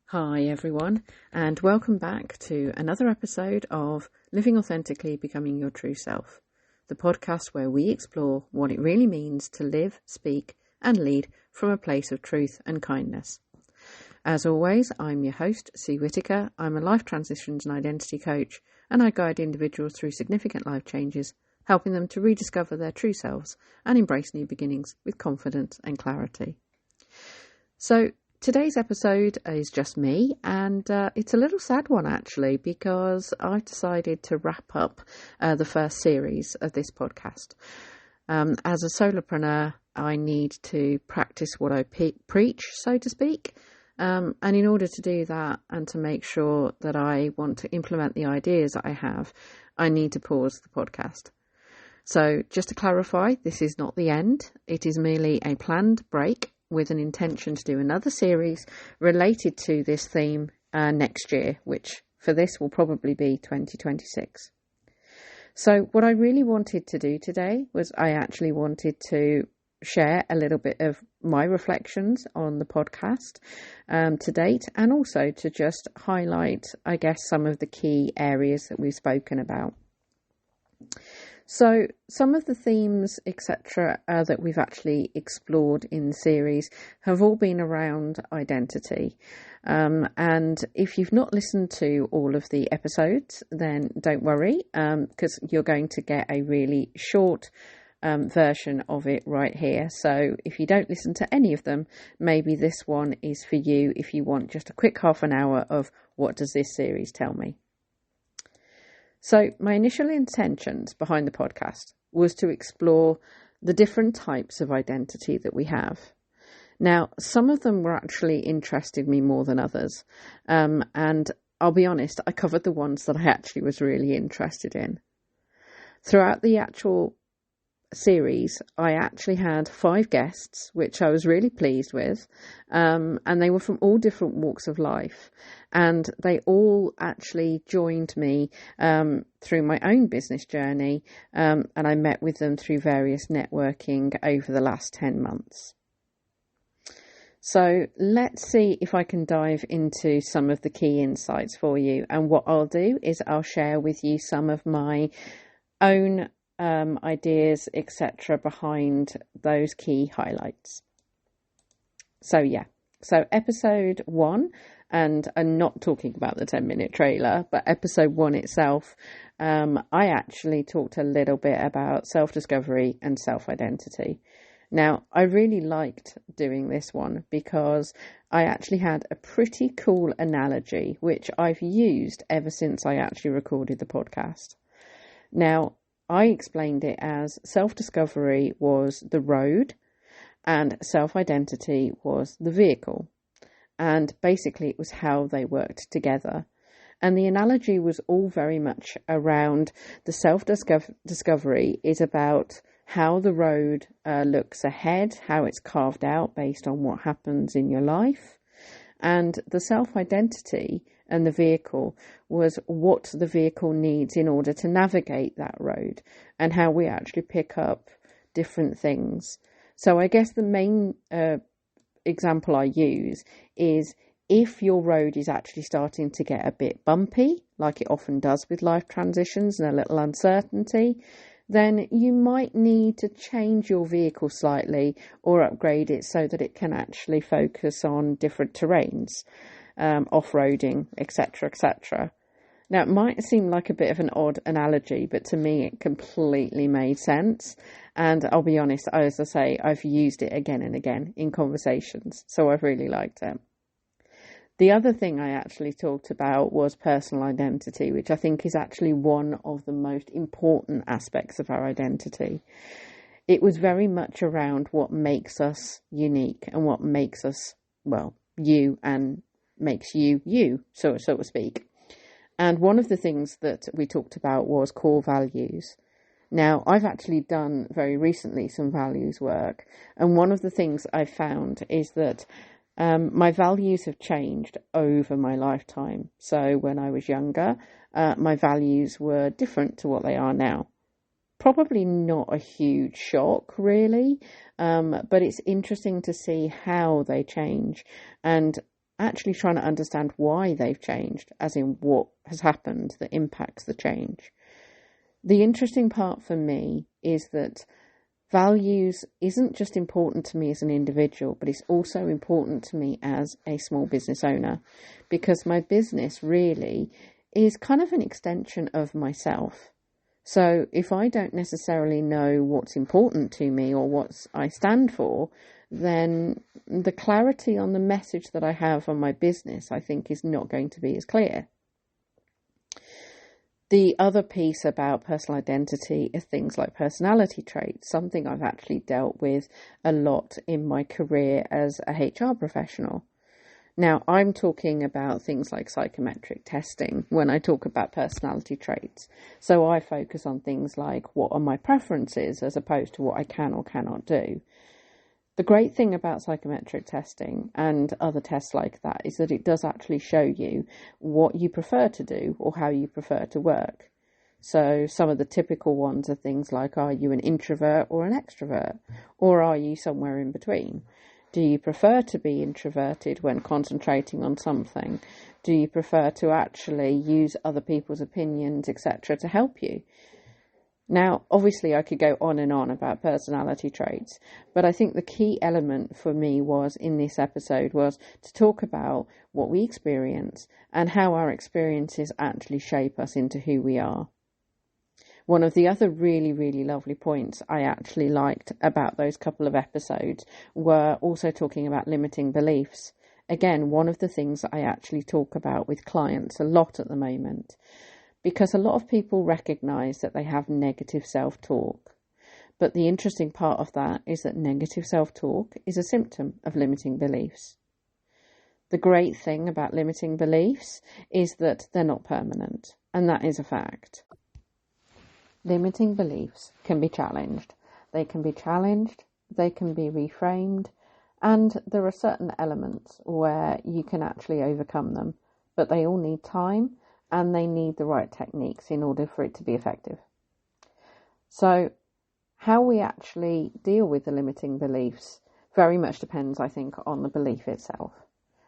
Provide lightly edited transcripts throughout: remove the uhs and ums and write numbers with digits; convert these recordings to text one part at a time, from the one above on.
Hi everyone, and welcome back to another episode of Living Authentically, Becoming Your True Self, the podcast where we explore what it really means to live, speak and lead from a place of truth and kindness. As always, I'm your host, Whitaker. I'm a life transitions and identity coach, and I guide individuals through significant life changes, helping them to rediscover their true selves and embrace new beginnings with confidence and clarity. So, today's episode is just me, and it's a little sad one actually, because I've decided to wrap up the first series of this podcast. As a solopreneur, I need to practice what I preach, so to speak. And in order to do that and to make sure that I want to implement the ideas that I have, I need to pause the podcast. So just to clarify, this is not the end. It is merely a planned break with an intention to do another series related to this theme next year, which for this will probably be 2026. So what I really wanted to do today was I actually wanted to share a little bit of my reflections on the podcast to date, and also to just highlight, I guess, some of the key areas that we've spoken about. So some of the themes, etc., that we've actually explored in the series have all been around identity. And if you've not listened to all of the episodes, then don't worry, because you're going to get a really short version of it right here. So if you don't listen to any of them, maybe this one is for you if you want just a quick half an hour of what does this series tell me. So my initial intentions behind the podcast was to explore the different types of identity that we have. Now, some of them were actually interested me more than others. And I'll be honest, I covered the ones that I actually was really interested in. Throughout the actual series, I actually had 5 guests, which I was really pleased with, and they were from all different walks of life, and they all actually joined me through my own business journey, and I met with them through various networking over the last 10 months. So let's see if I can dive into some of the key insights for you, and what I'll do is I'll share with you some of my own ideas, etc., behind those key highlights. So episode 1, and I'm not talking about the 10-minute trailer, but episode 1 itself, I actually talked a little bit about self-discovery and self-identity. Now, I really liked doing this one because I actually had a pretty cool analogy which I've used ever since I actually recorded the podcast. Now, I explained it as self-discovery was the road and self-identity was the vehicle. And basically it was how they worked together. And the analogy was all very much around the self-discovery is about how the road looks ahead, how it's carved out based on what happens in your life. And the self-identity and the vehicle was what the vehicle needs in order to navigate that road, and how we actually pick up different things. So I guess the main example I use is if your road is actually starting to get a bit bumpy, like it often does with life transitions and a little uncertainty, then you might need to change your vehicle slightly or upgrade it so that it can actually focus on different terrains, off-roading, etc., etc. Now, it might seem like a bit of an odd analogy, but to me it completely made sense. And I'll be honest, as I say, I've used it again and again in conversations, so I've really liked it. The other thing I actually talked about was personal identity, which I think is actually one of the most important aspects of our identity. It was very much around what makes us unique and what makes us, well, you, and makes you, so to speak. And one of the things that we talked about was core values. Now, I've actually done very recently some values work, and one of the things I found is that my values have changed over my lifetime. So when I was younger, my values were different to what they are now. Probably not a huge shock, really, but it's interesting to see how they change. And actually trying to understand why they've changed, as in what has happened that impacts the change. The interesting part for me is that values isn't just important to me as an individual, but it's also important to me as a small business owner, because my business really is kind of an extension of myself. So if I don't necessarily know what's important to me or what I stand for, then the clarity on the message that I have on my business, I think, is not going to be as clear. The other piece about personal identity is things like personality traits, something I've actually dealt with a lot in my career as a HR professional. Now, I'm talking about things like psychometric testing when I talk about personality traits. So I focus on things like what are my preferences as opposed to what I can or cannot do. The great thing about psychometric testing and other tests like that is that it does actually show you what you prefer to do or how you prefer to work. So some of the typical ones are things like, are you an introvert or an extrovert? Or are you somewhere in between? Do you prefer to be introverted when concentrating on something? Do you prefer to actually use other people's opinions, etc., to help you? Now, obviously, I could go on and on about personality traits, but I think the key element for me was in this episode was to talk about what we experience and how our experiences actually shape us into who we are. One of the other really, really lovely points I actually liked about those couple of episodes were also talking about limiting beliefs. Again, one of the things that I actually talk about with clients a lot at the moment, because a lot of people recognise that they have negative self-talk. But the interesting part of that is that negative self-talk is a symptom of limiting beliefs. The great thing about limiting beliefs is that they're not permanent, and that is a fact. Limiting beliefs can be challenged. They can be reframed, and there are certain elements where you can actually overcome them, but they all need time and they need the right techniques in order for it to be effective. So how we actually deal with the limiting beliefs very much depends, I think, on the belief itself.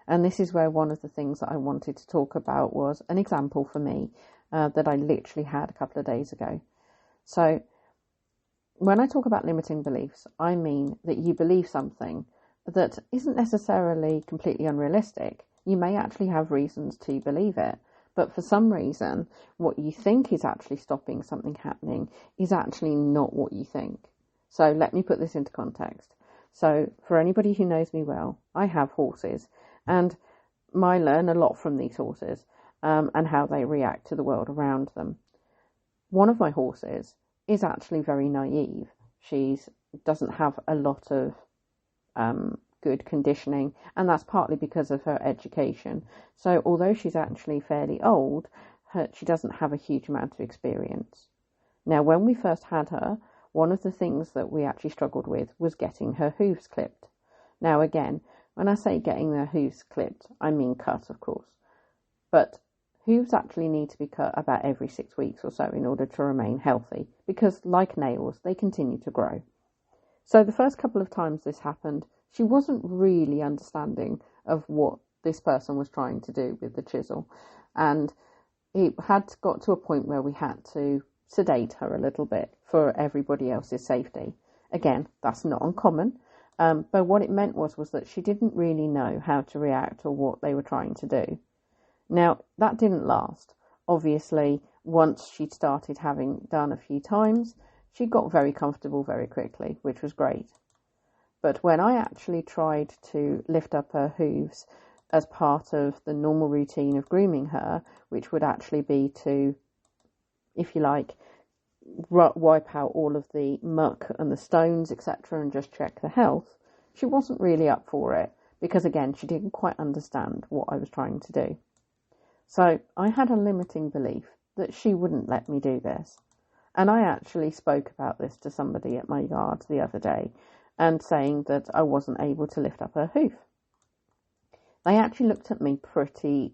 And this is where one of the things that I wanted to talk about was an example for me that I literally had a couple of days ago. So when I talk about limiting beliefs, I mean that you believe something that isn't necessarily completely unrealistic. You may actually have reasons to believe it, but for some reason, what you think is actually stopping something happening is actually not what you think. So let me put this into context. So for anybody who knows me well, I have horses, and I learn a lot from these horses and how they react to the world around them. One of my horses is actually very naive. She doesn't have a lot of good conditioning, and that's partly because of her education. So although she's actually fairly old, she doesn't have a huge amount of experience. Now, when we first had her, one of the things that we actually struggled with was getting her hooves clipped. Now, again, when I say getting their hooves clipped, I mean cut, of course. But hooves actually need to be cut about every 6 weeks or so in order to remain healthy, because like nails, they continue to grow. So the first couple of times this happened, she wasn't really understanding of what this person was trying to do with the chisel. And it had got to a point where we had to sedate her a little bit for everybody else's safety. Again, that's not uncommon. But what it meant was that she didn't really know how to react or what they were trying to do. Now, that didn't last. Obviously, once she'd started having done a few times, she got very comfortable very quickly, which was great. But when I actually tried to lift up her hooves as part of the normal routine of grooming her, which would actually be to, if you like, wipe out all of the muck and the stones, etc., and just check the health, she wasn't really up for it, because again, she didn't quite understand what I was trying to do. So I had a limiting belief that she wouldn't let me do this. And I actually spoke about this to somebody at my yard the other day, and saying that I wasn't able to lift up her hoof. They actually looked at me pretty,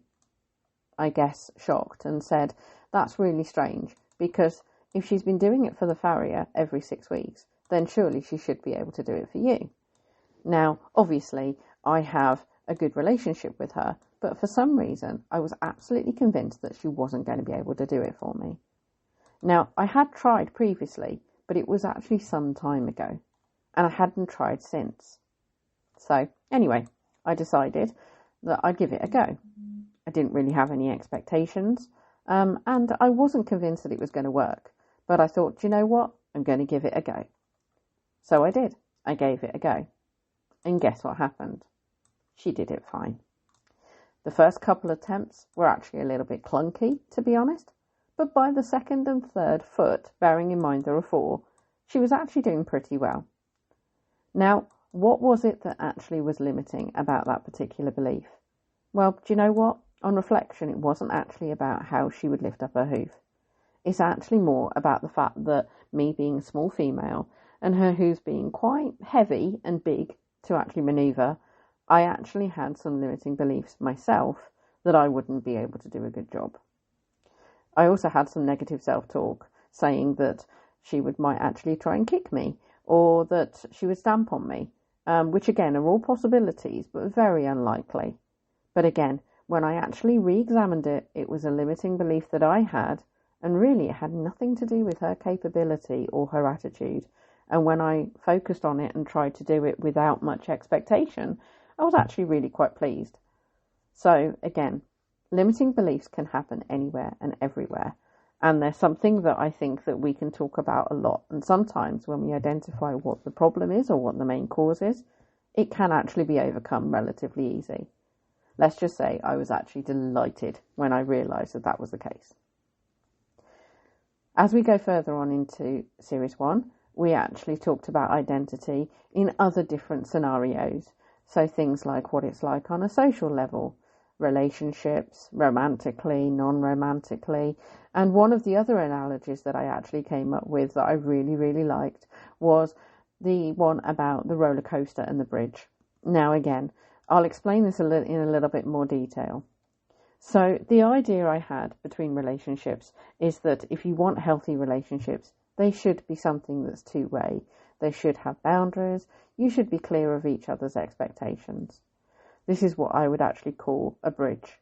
I guess, shocked, and said, that's really strange, because if she's been doing it for the farrier every 6 weeks, then surely she should be able to do it for you. Now, obviously, I have a good relationship with her, but for some reason I was absolutely convinced that she wasn't going to be able to do it for me. Now, I had tried previously, but it was actually some time ago, and I hadn't tried since. So anyway, I decided that I'd give it a go. I didn't really have any expectations, and I wasn't convinced that it was going to work, but I thought, you know what, I'm going to give it a go. So I did. I gave it a go. And guess what happened? She did it fine. The first couple of attempts were actually a little bit clunky, to be honest, but by the second and third foot, bearing in mind there were 4, she was actually doing pretty well. Now, what was it that actually was limiting about that particular belief? Well, do you know what? On reflection, it wasn't actually about how she would lift up her hoof. It's actually more about the fact that me being a small female and her hooves being quite heavy and big to actually manoeuvre, I actually had some limiting beliefs myself that I wouldn't be able to do a good job. I also had some negative self-talk saying that she might actually try and kick me, or that she would stamp on me, which again are all possibilities, but very unlikely. But again, when I actually re-examined it, it was a limiting belief that I had, and really it had nothing to do with her capability or her attitude. And when I focused on it and tried to do it without much expectation, I was actually really quite pleased. So again, limiting beliefs can happen anywhere and everywhere. And they're something that I think that we can talk about a lot. And sometimes when we identify what the problem is or what the main cause is, it can actually be overcome relatively easy. Let's just say I was actually delighted when I realised that that was the case. As we go further on into Series 1, we actually talked about identity in other different scenarios. So things like what it's like on a social level, relationships, romantically, non-romantically. And one of the other analogies that I actually came up with that I really, really liked was the one about the roller coaster and the bridge. Now again, I'll explain this in a little bit more detail. So the idea I had between relationships is that if you want healthy relationships, they should be something that's two-way. They should have boundaries. You should be clear of each other's expectations. This is what I would actually call a bridge.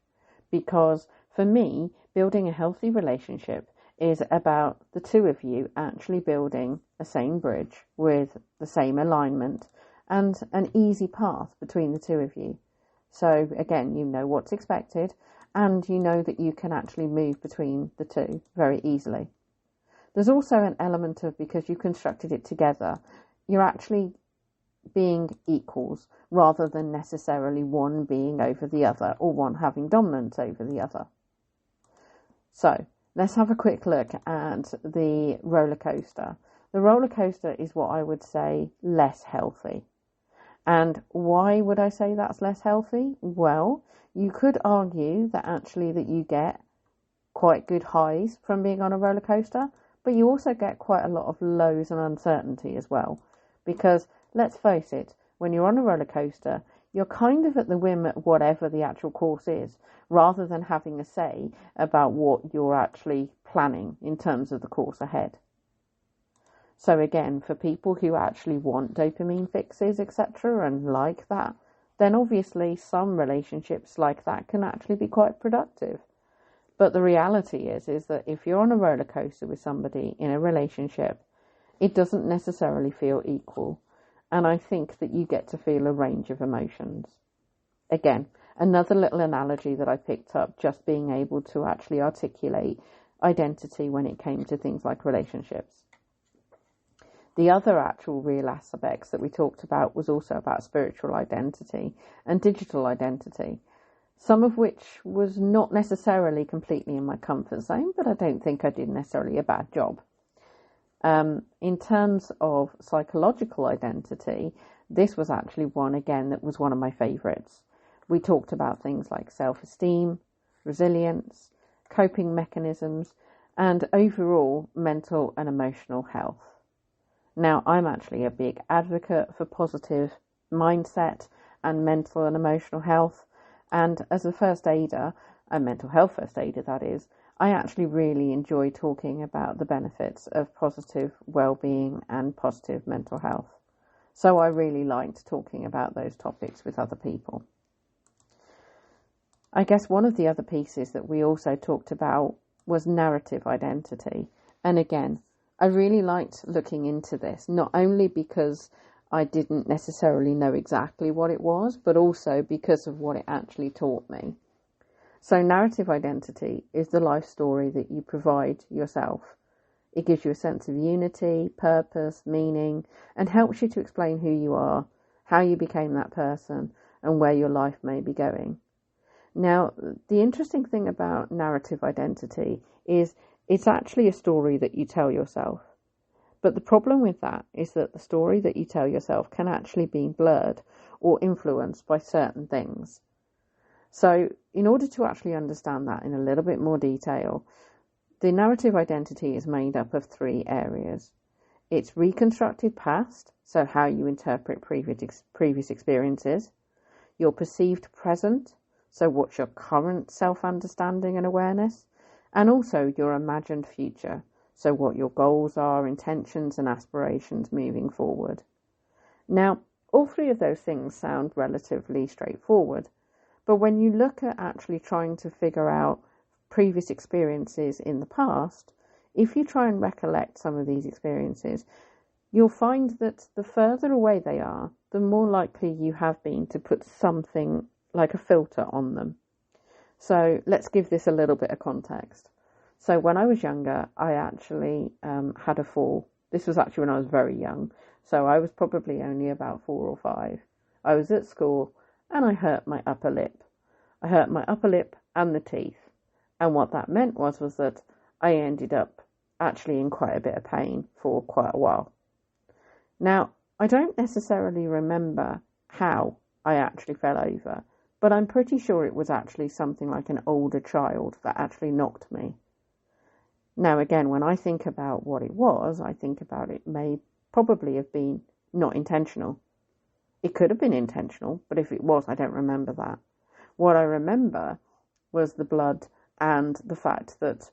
Because for me, building a healthy relationship is about the two of you actually building a same bridge with the same alignment and an easy path between the two of you. So again, you know what's expected and you know that you can actually move between the two very easily. There's also an element of, because you constructed it together, you're actually being equals rather than necessarily one being over the other or one having dominance over the other. So let's have a quick look at the roller coaster. The roller coaster is what I would say less healthy. And why would I say that's less healthy? Well, you could argue that actually that you get quite good highs from being on a roller coaster, but you also get quite a lot of lows and uncertainty as well. Because let's face it, when you're on a roller coaster, you're kind of at the whim of whatever the actual course is, rather than having a say about what you're actually planning in terms of the course ahead. So again, for people who actually want dopamine fixes, etc., and like that, then obviously some relationships like that can actually be quite productive. But the reality is that if you're on a roller coaster with somebody in a relationship, it doesn't necessarily feel equal. And I think that you get to feel a range of emotions. Again, another little analogy that I picked up, just being able to actually articulate identity when it came to things like relationships. The other actual real aspects that we talked about was also about spiritual identity and digital identity, some of which was not necessarily completely in my comfort zone, but I don't think I did necessarily a bad job. In terms of psychological identity, this was actually one, again, that was one of my favourites. We talked about things like self-esteem, resilience, coping mechanisms, and overall mental and emotional health. Now, I'm actually a big advocate for positive mindset and mental and emotional health. And as a first aider, a mental health first aider that is, I actually really enjoy talking about the benefits of positive well-being and positive mental health. So I really liked talking about those topics with other people. I guess one of the other pieces that we also talked about was narrative identity. And again, I really liked looking into this, not only because I didn't necessarily know exactly what it was, but also because of what it actually taught me. So narrative identity is the life story that you provide yourself. It gives you a sense of unity, purpose, meaning, and helps you to explain who you are, how you became that person, and where your life may be going. Now, the interesting thing about narrative identity is it's actually a story that you tell yourself. But the problem with that is that the story that you tell yourself can actually be blurred or influenced by certain things. So in order to actually understand that in a little bit more detail, the narrative identity is made up of 3 areas. It's reconstructed past, so how you interpret previous experiences. Your perceived present, so what's your current self-understanding and awareness. And also your imagined future, so what your goals are, intentions and aspirations moving forward. Now, all 3 of those things sound relatively straightforward, but when you look at actually trying to figure out previous experiences in the past, if you try and recollect some of these experiences, you'll find that the further away they are, the more likely you have been to put something like a filter on them. So let's give this a little bit of context. So when I was younger, I actually had a fall. This was actually when I was very young. So I was probably only about 4 or 5. I was at school and I hurt my upper lip. I hurt my upper lip and the teeth. And what that meant was that I ended up actually in quite a bit of pain for quite a while. Now, I don't necessarily remember how I actually fell over, but I'm pretty sure it was actually something like an older child that actually knocked me. Now, again, when I think about what it was, I think about it may probably have been not intentional. It could have been intentional, but if it was, I don't remember that. What I remember was the blood and the fact that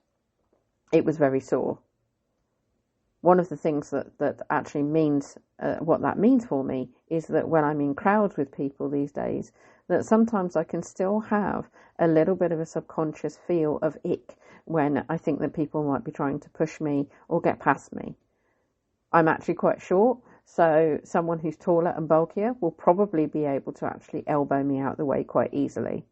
it was very sore. One of the things that actually means, what that means for me, is that when I'm in crowds with people these days, that sometimes I can still have a little bit of a subconscious feel of ick when I think that people might be trying to push me or get past me. I'm actually quite short, so someone who's taller and bulkier will probably be able to actually elbow me out the way quite easily.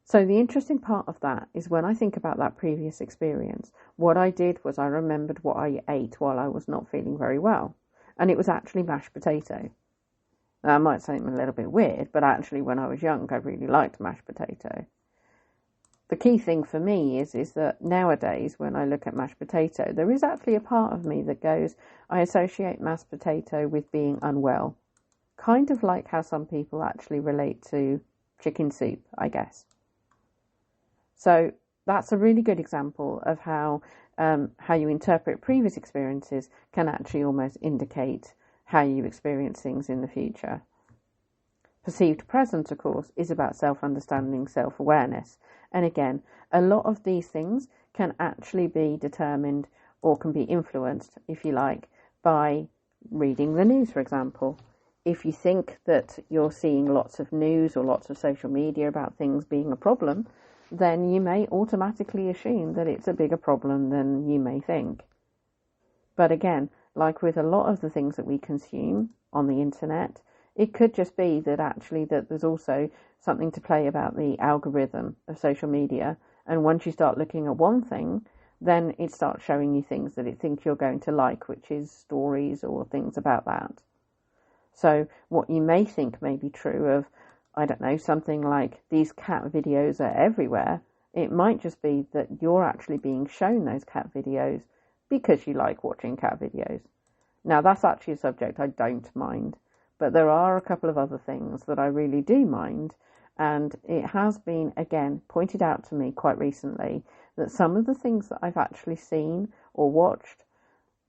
So the interesting part of that is when I think about that previous experience, what I did was I remembered what I ate while I was not feeling very well. And it was actually mashed potato. Now, that might seem a little bit weird, but actually when I was young, I really liked mashed potato. The key thing for me is that nowadays, when I look at mashed potato, there is actually a part of me that goes, I associate mashed potato with being unwell. Kind of like how some people actually relate to chicken soup, I guess. So that's a really good example of how you interpret previous experiences can actually almost indicate how you experience things in the future. Perceived present, of course, is about self-understanding, self-awareness. And again, a lot of these things can actually be determined or can be influenced, if you like, by reading the news, for example. If you think that you're seeing lots of news or lots of social media about things being a problem, then you may automatically assume that it's a bigger problem than you may think. But again, like with a lot of the things that we consume on the internet, it could just be that actually that there's also something to play about the algorithm of social media. And once you start looking at one thing, then it starts showing you things that it thinks you're going to like, which is stories or things about that. So what you may think may be true of, I don't know, something like these cat videos are everywhere, it might just be that you're actually being shown those cat videos because you like watching cat videos. Now, that's actually a subject I don't mind, but there are a couple of other things that I really do mind, and it has been, again, pointed out to me quite recently that some of the things that I've actually seen or watched,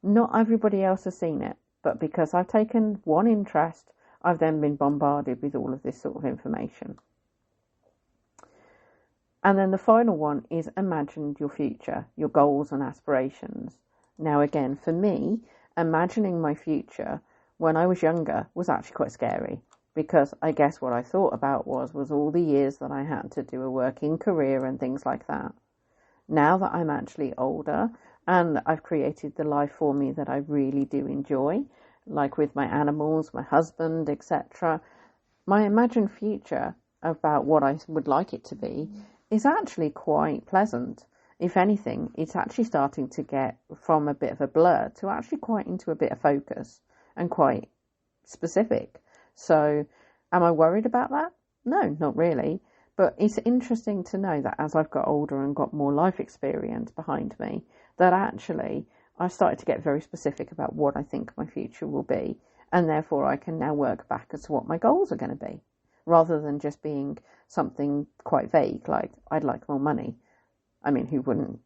not everybody else has seen it, but because I've taken one interest, I've then been bombarded with all of this sort of information. And then the final one is imagine your future, your goals and aspirations. Now, again, for me, imagining my future when I was younger was actually quite scary. because I guess what I thought about was all the years that I had to do a working career and things like that. Now that I'm actually older and I've created the life for me that I really do enjoy, like with my animals, my husband, etc., my imagined future about what I would like it to be is actually quite pleasant. If anything, it's actually starting to get from a bit of a blur to actually quite into a bit of focus and quite specific. So am I worried about that? No, not really. But it's interesting to know that as I've got older and got more life experience behind me, that actually I've started to get very specific about what I think my future will be. And therefore I can now work back as to what my goals are going to be, rather than just being something quite vague, like I'd like more money. I mean, who wouldn't?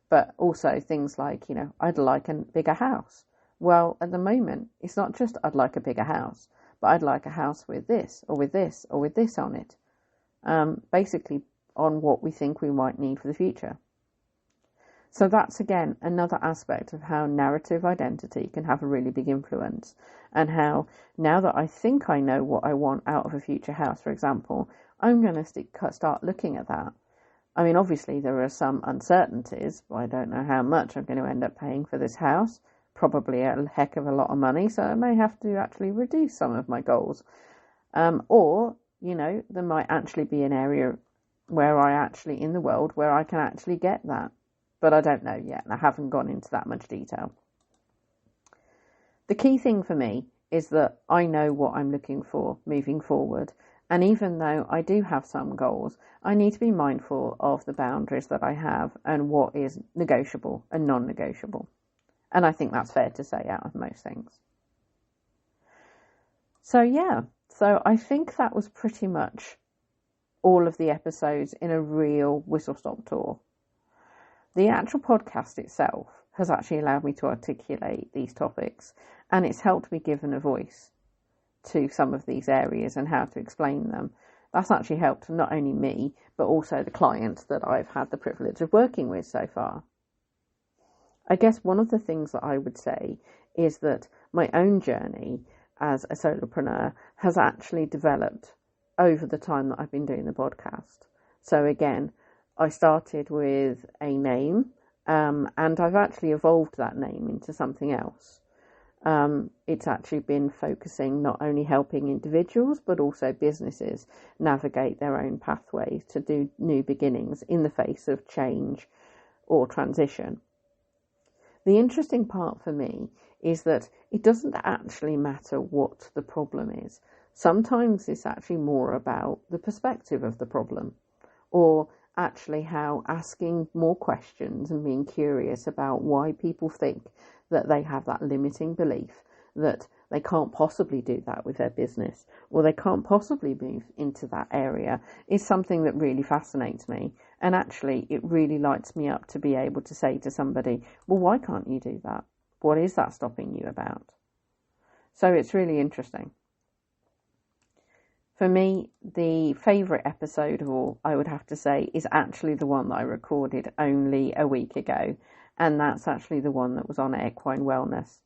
But also things like, I'd like a bigger house. Well, at the moment, it's not just I'd like a bigger house, but I'd like a house with this, or with this, or with this on it. Basically on what we think we might need for the future. So that's, again, another aspect of how narrative identity can have a really big influence, and how now that I think I know what I want out of a future house, for example, I'm going to start looking at that. I mean, obviously there are some uncertainties. I don't know how much I'm going to end up paying for this house, probably a heck of a lot of money, so I may have to actually reduce some of my goals. Or, there might actually be an area where I actually, in the world, where I can actually get that. But I don't know yet, and I haven't gone into that much detail. The key thing for me is that I know what I'm looking for moving forward. And even though I do have some goals, I need to be mindful of the boundaries that I have and what is negotiable and non-negotiable. And I think that's fair to say out of most things. So I think that was pretty much all of the episodes in a real whistle-stop tour. The actual podcast itself has actually allowed me to articulate these topics, and it's helped me give a voice to some of these areas and how to explain them. That's actually helped not only me, but also the clients that I've had the privilege of working with so far. I guess one of the things that I would say is that my own journey as a solopreneur has actually developed over the time that I've been doing the podcast. So again, I started with a name, and I've actually evolved that name into something else. It's actually been focusing not only helping individuals, but also businesses navigate their own pathways to do new beginnings in the face of change or transition. The interesting part for me is that it doesn't actually matter what the problem is. Sometimes it's actually more about the perspective of the problem, or actually how asking more questions and being curious about why people think that they have that limiting belief that they can't possibly do that with their business, or they can't possibly move into that area, is something that really fascinates me. And actually it really lights me up to be able to say to somebody, well, why can't you do that? What is that stopping you about? So it's really interesting. For me, the favourite episode of all, I would have to say, is actually the one that I recorded only a week ago. And that's actually the one that was on equine wellness.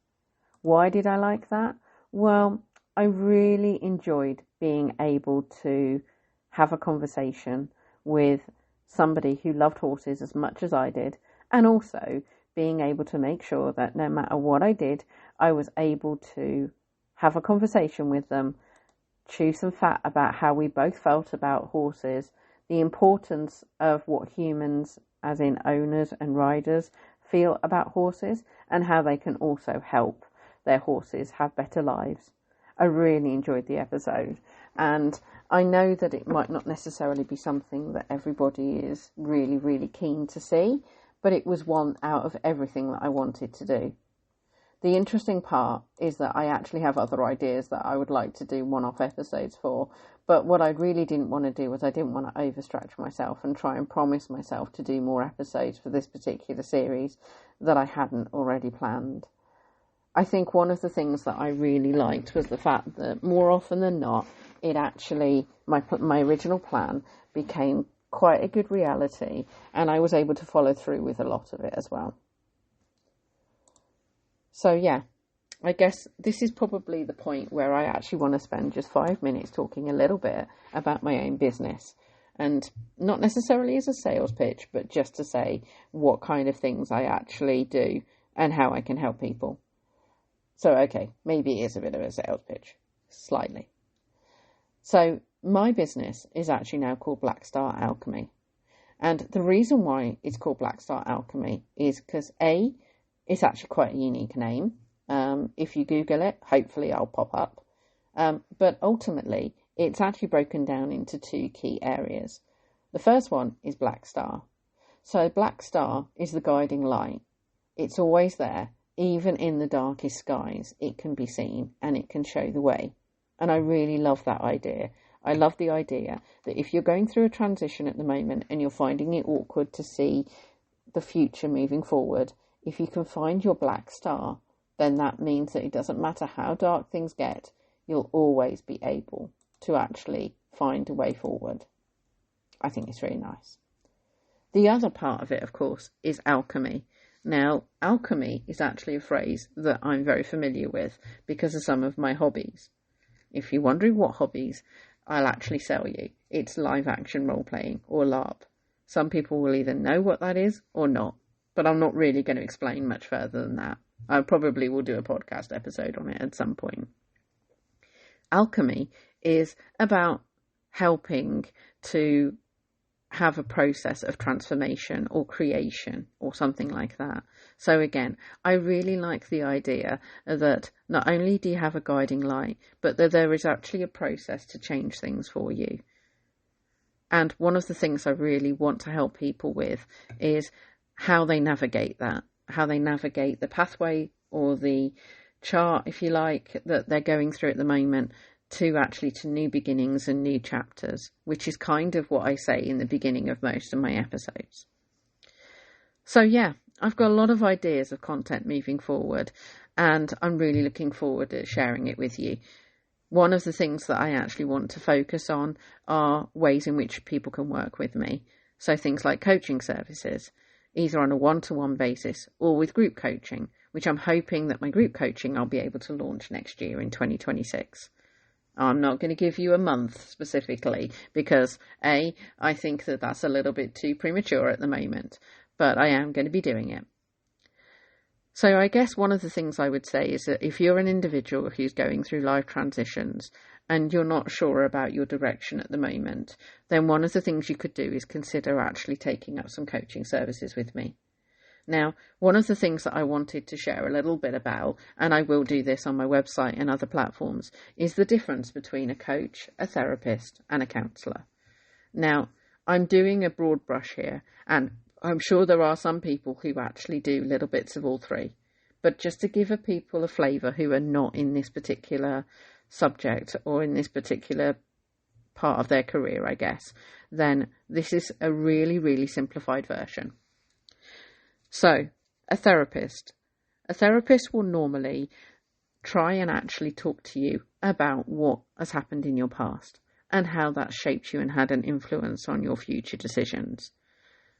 Why did I like that? Well, I really enjoyed being able to have a conversation with somebody who loved horses as much as I did, and also being able to make sure that no matter what I did, I was able to have a conversation with them, chew some fat about how we both felt about horses, the importance of what humans, as in owners and riders, feel about horses, and how they can also help their horses have better lives. I really enjoyed the episode, and I know that it might not necessarily be something that everybody is really, really keen to see, but it was one out of everything that I wanted to do. The interesting part is that I actually have other ideas that I would like to do one-off episodes for, but what I really didn't want to do was I didn't want to overstretch myself and try and promise myself to do more episodes for this particular series that I hadn't already planned. I think one of the things that I really liked was the fact that more often than not, it actually, my original plan became quite a good reality, and I was able to follow through with a lot of it as well. So I guess this is probably the point where I actually want to spend just 5 minutes talking a little bit about my own business. And not necessarily as a sales pitch, but just to say what kind of things I actually do and how I can help people. So, okay, maybe it is a bit of a sales pitch, slightly. So my business is actually now called Black Star Alchemy. And the reason why it's called Black Star Alchemy is because A, it's actually quite a unique name. If you Google it, hopefully I'll pop up. But ultimately, it's actually broken down into two key areas. The first one is Black Star. So Black Star is the guiding light. It's always there. Even in the darkest skies, it can be seen and it can show the way. And I really love that idea. I love the idea that if you're going through a transition at the moment and you're finding it awkward to see the future moving forward, if you can find your black star, then that means that it doesn't matter how dark things get, you'll always be able to actually find a way forward. I think it's really nice. The other part of it, of course, is alchemy. Now, alchemy is actually a phrase that I'm very familiar with because of some of my hobbies. If you're wondering what hobbies, I'll actually sell you. It's live action role playing, or LARP. Some people will either know what that is or not, but I'm not really going to explain much further than that. I probably will do a podcast episode on it at some point. Alchemy is about helping to have a process of transformation or creation or something like that. So again, I really like the idea that not only do you have a guiding light, but that there is actually a process to change things for you. And one of the things I really want to help people with is how they navigate that, how they navigate the pathway or the chart, if you like, that they're going through at the moment to new beginnings and new chapters, which is kind of what I say in the beginning of most of my episodes. So yeah, I've got a lot of ideas of content moving forward, and I'm really looking forward to sharing it with you. One of the things that I actually want to focus on are ways in which people can work with me. So things like coaching services, either on a one-to-one basis or with group coaching, which I'm hoping that my group coaching I'll be able to launch next year in 2026. I'm not going to give you a month specifically because A, I think that that's a little bit too premature at the moment, but I am going to be doing it. So I guess one of the things I would say is that if you're an individual who's going through life transitions and you're not sure about your direction at the moment, then one of the things you could do is consider actually taking up some coaching services with me. Now, one of the things that I wanted to share a little bit about, and I will do this on my website and other platforms, is the difference between a coach, a therapist, and a counsellor. Now, I'm doing a broad brush here, and I'm sure there are some people who actually do little bits of all three. But just to give people a flavour who are not in this particular subject or in this particular part of their career, I guess, then this is a really, really simplified version. So, a therapist. A therapist will normally try and actually talk to you about what has happened in your past and how that shaped you and had an influence on your future decisions.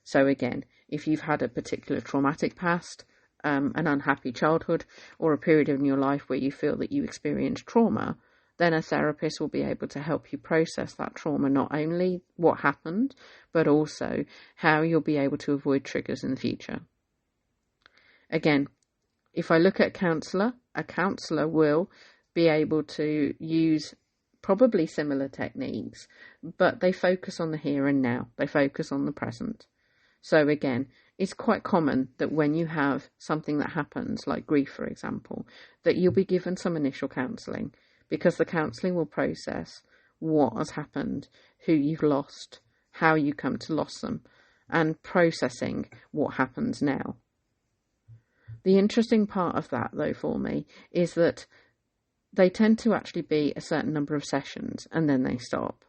So again, if you've had a particular traumatic past, an unhappy childhood, or a period in your life where you feel that you experienced trauma, then a therapist will be able to help you process that trauma, not only what happened, but also how you'll be able to avoid triggers in the future. Again, if I look at a counsellor will be able to use probably similar techniques, but they focus on the here and now. They focus on the present. So again, it's quite common that when you have something that happens, like grief, for example, that you'll be given some initial counselling, because the counselling will process what has happened, who you've lost, how you come to lose them, and processing what happens now. The interesting part of that, though, for me, is that they tend to actually be a certain number of sessions and then they stop.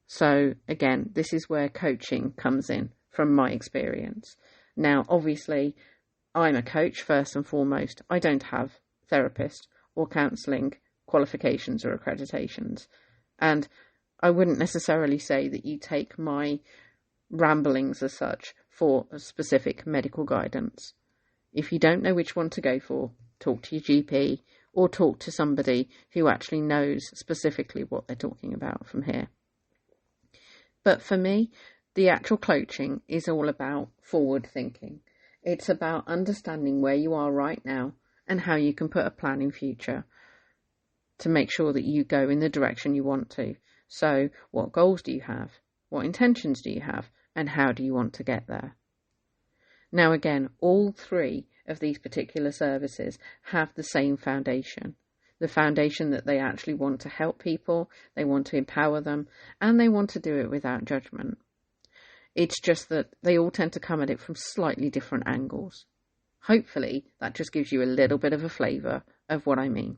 So, again, this is where coaching comes in from my experience. Now, obviously, I'm a coach first and foremost. I don't have therapist or counselling qualifications or accreditations. And I wouldn't necessarily say that you take my ramblings as such for a specific medical guidance. If you don't know which one to go for, talk to your GP, or talk to somebody who actually knows specifically what they're talking about from here. But for me, the actual coaching is all about forward thinking. It's about understanding where you are right now and how you can put a plan in future to make sure that you go in the direction you want to. So what goals do you have? What intentions do you have? And how do you want to get there? Now again, all three of these particular services have the same foundation. The foundation that they actually want to help people, they want to empower them, and they want to do it without judgment. It's just that they all tend to come at it from slightly different angles. Hopefully, that just gives you a little bit of a flavour of what I mean.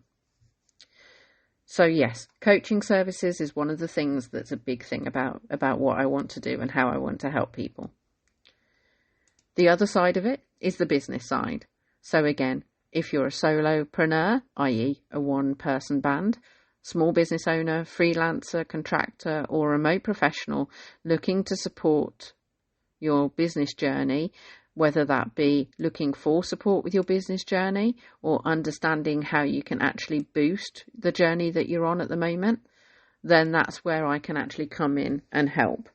So yes, coaching services is one of the things that's a big thing about what I want to do and how I want to help people. The other side of it is the business side. So again, if you're a solopreneur, i.e. a one-person band, small business owner, freelancer, contractor, or remote professional looking to support your business journey, whether that be looking for support with your business journey or understanding how you can actually boost the journey that you're on at the moment, then that's where I can actually come in and help.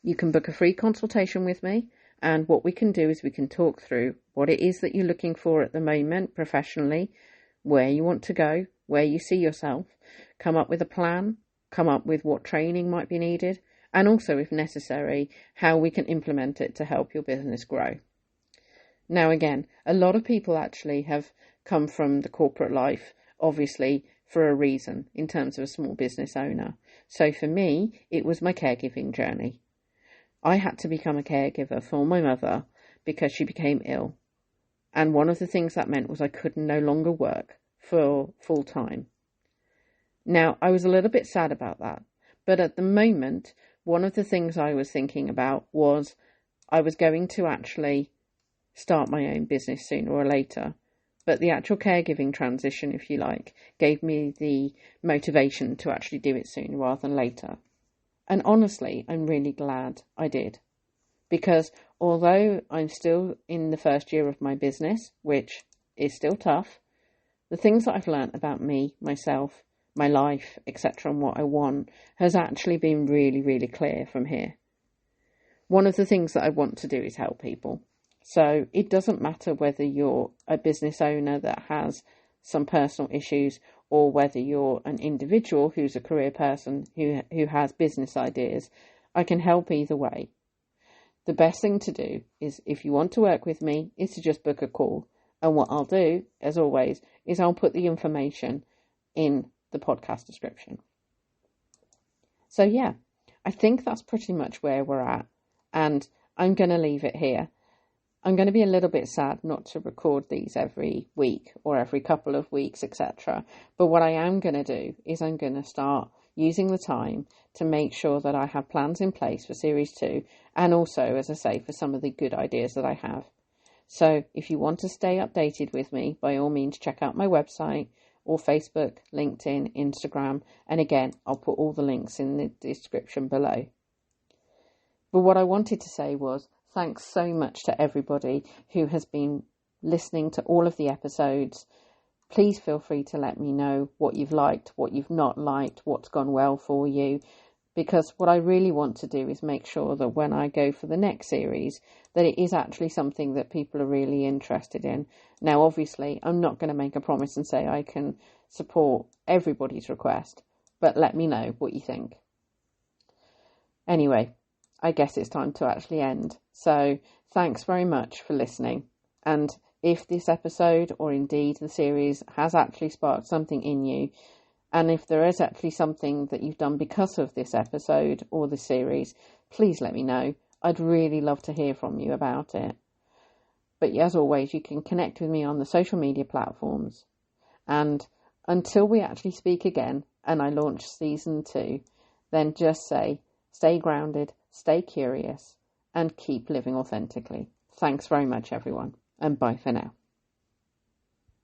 You can book a free consultation with me, and what we can do is we can talk through what it is that you're looking for at the moment professionally, where you want to go, where you see yourself, come up with a plan, come up with what training might be needed, and also, if necessary, how we can implement it to help your business grow. Now again, a lot of people actually have come from the corporate life, obviously, for a reason in terms of a small business owner. So for me, it was my caregiving journey. I had to become a caregiver for my mother because she became ill. And one of the things that meant was I could no longer work for full time. Now, I was a little bit sad about that. But at the moment, one of the things I was thinking about was I was going to actually start my own business sooner or later. But the actual caregiving transition, if you like, gave me the motivation to actually do it sooner rather than later. And honestly, I'm really glad I did. Because although I'm still in the first year of my business, which is still tough, the things that I've learnt about me, myself, my life, etc., and what I want has actually been really, really clear from here. One of the things that I want to do is help people. So it doesn't matter whether you're a business owner that has some personal issues or whether you're an individual who's a career person who has business ideas. I can help either way. The best thing to do is, if you want to work with me, is to just book a call. And what I'll do, as always, is I'll put the information in the podcast description. So yeah, I think that's pretty much where we're at. And I'm going to leave it here. I'm going to be a little bit sad not to record these every week or every couple of weeks, etc. But what I am going to do is I'm going to start using the time to make sure that I have plans in place for Series 2 and also, as I say, for some of the good ideas that I have. So if you want to stay updated with me, by all means, check out my website or Facebook, LinkedIn, Instagram. And again, I'll put all the links in the description below. But what I wanted to say was, thanks so much to everybody who has been listening to all of the episodes. Please feel free to let me know what you've liked, what you've not liked, what's gone well for you. Because what I really want to do is make sure that when I go for the next series, that it is actually something that people are really interested in. Now, obviously, I'm not going to make a promise and say I can support everybody's request, but let me know what you think. Anyway, I guess it's time to actually end. So thanks very much for listening. And if this episode or indeed the series has actually sparked something in you, and if there is actually something that you've done because of this episode or the series, please let me know. I'd really love to hear from you about it. But as always, you can connect with me on the social media platforms. And until we actually speak again and I launch season 2, then just say, stay grounded, stay curious, and keep living authentically. Thanks very much, everyone, and bye for now.